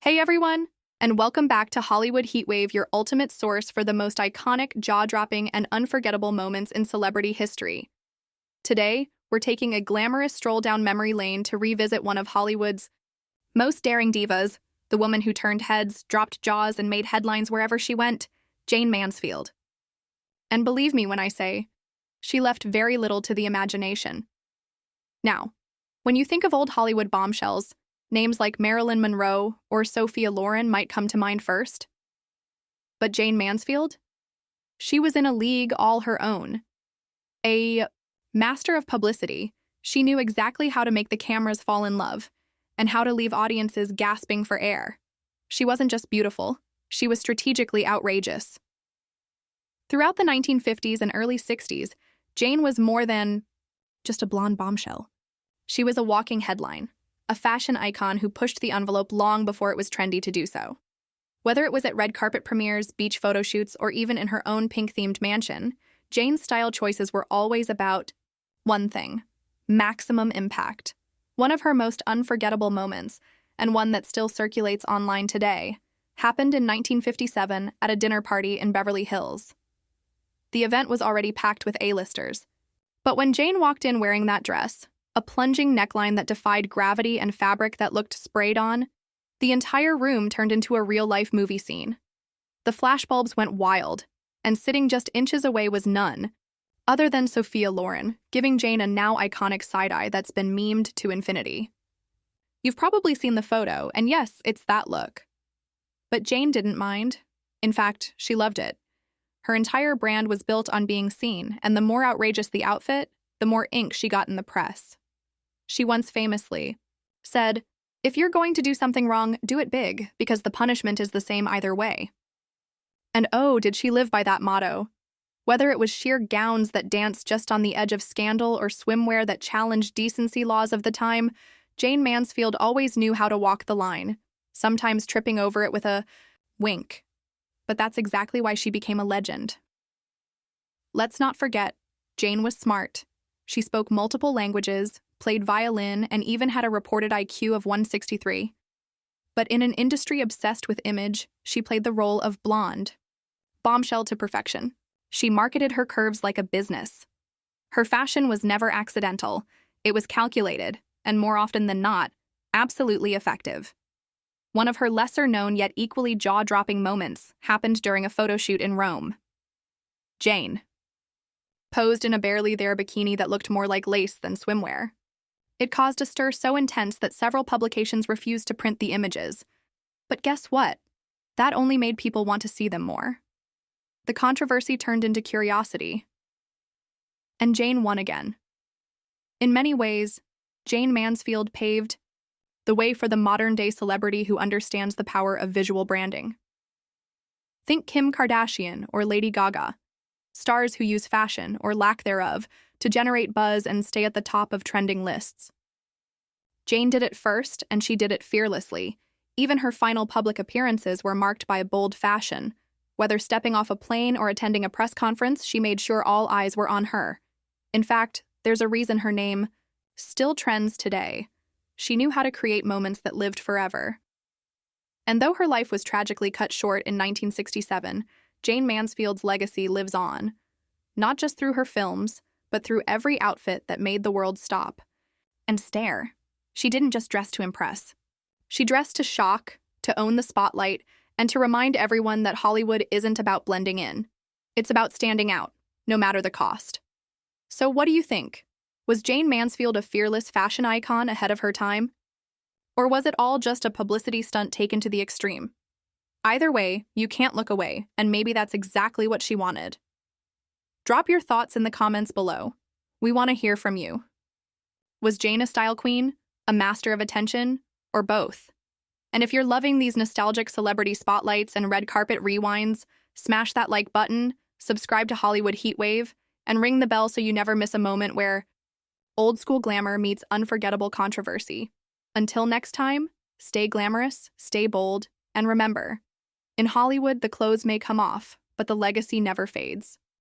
Hey everyone, and welcome back to Hollywood Heatwave, your ultimate source for the most iconic, jaw-dropping, and unforgettable moments in celebrity history. Today, we're taking a glamorous stroll down memory lane to revisit one of Hollywood's most daring divas, the woman who turned heads, dropped jaws, and made headlines wherever she went, Jayne Mansfield. And believe me when I say, she left very little to the imagination. Now, when you think of old Hollywood bombshells, names like Marilyn Monroe or Sophia Loren might come to mind first. But Jayne Mansfield? She was in a league all her own. A master of publicity, she knew exactly how to make the cameras fall in love and how to leave audiences gasping for air. She wasn't just beautiful, she was strategically outrageous. Throughout the 1950s and early 60s, Jayne was more than just a blonde bombshell. She was a walking headline, a fashion icon who pushed the envelope long before it was trendy to do so. Whether it was at red carpet premieres, beach photo shoots, or even in her own pink-themed mansion, Jayne's style choices were always about one thing: maximum impact. One of her most unforgettable moments, and one that still circulates online today, happened in 1957 at a dinner party in Beverly Hills. The event was already packed with A-listers, but when Jayne walked in wearing that dress, a plunging neckline that defied gravity and fabric that looked sprayed on, the entire room turned into a real-life movie scene. The flashbulbs went wild, and sitting just inches away was none other than Sophia Loren, giving Jayne a now iconic side-eye that's been memed to infinity. You've probably seen the photo, and yes, it's that look. But Jayne didn't mind. In fact, she loved it. Her entire brand was built on being seen, and the more outrageous the outfit, the more ink she got in the press. She once famously said, "If you're going to do something wrong, do it big, because the punishment is the same either way." And oh, did she live by that motto. Whether it was sheer gowns that danced just on the edge of scandal or swimwear that challenged decency laws of the time, Jayne Mansfield always knew how to walk the line, sometimes tripping over it with a wink. But that's exactly why she became a legend. Let's not forget, Jayne was smart. She spoke multiple languages, played violin, and even had a reported IQ of 163. But in an industry obsessed with image, she played the role of blonde. Bombshell to perfection. She marketed her curves like a business. Her fashion was never accidental. It was calculated, and more often than not, absolutely effective. One of her lesser-known yet equally jaw-dropping moments happened during a photo shoot in Rome. Jayne posed in a barely-there bikini that looked more like lace than swimwear. It caused a stir so intense that several publications refused to print the images. But guess what? That only made people want to see them more. The controversy turned into curiosity. And Jayne won again. In many ways, Jayne Mansfield paved the way for the modern-day celebrity who understands the power of visual branding. Think Kim Kardashian or Lady Gaga, stars who use fashion, or lack thereof, to generate buzz and stay at the top of trending lists. Jayne did it first, and she did it fearlessly. Even her final public appearances were marked by bold fashion. Whether stepping off a plane or attending a press conference, she made sure all eyes were on her. In fact, there's a reason her name still trends today. She knew how to create moments that lived forever. And though her life was tragically cut short in 1967, Jayne Mansfield's legacy lives on, not just through her films, but through every outfit that made the world stop and stare. She didn't just dress to impress. She dressed to shock, to own the spotlight, and to remind everyone that Hollywood isn't about blending in. It's about standing out, no matter the cost. So what do you think? Was Jayne Mansfield a fearless fashion icon ahead of her time? Or was it all just a publicity stunt taken to the extreme? Either way, you can't look away, and maybe that's exactly what she wanted. Drop your thoughts in the comments below. We want to hear from you. Was Jayne a style queen, a master of attention, or both? And if you're loving these nostalgic celebrity spotlights and red carpet rewinds, smash that like button, subscribe to Hollywood Heatwave, and ring the bell so you never miss a moment where old-school glamour meets unforgettable controversy. Until next time, stay glamorous, stay bold, and remember, in Hollywood, the clothes may come off, but the legacy never fades.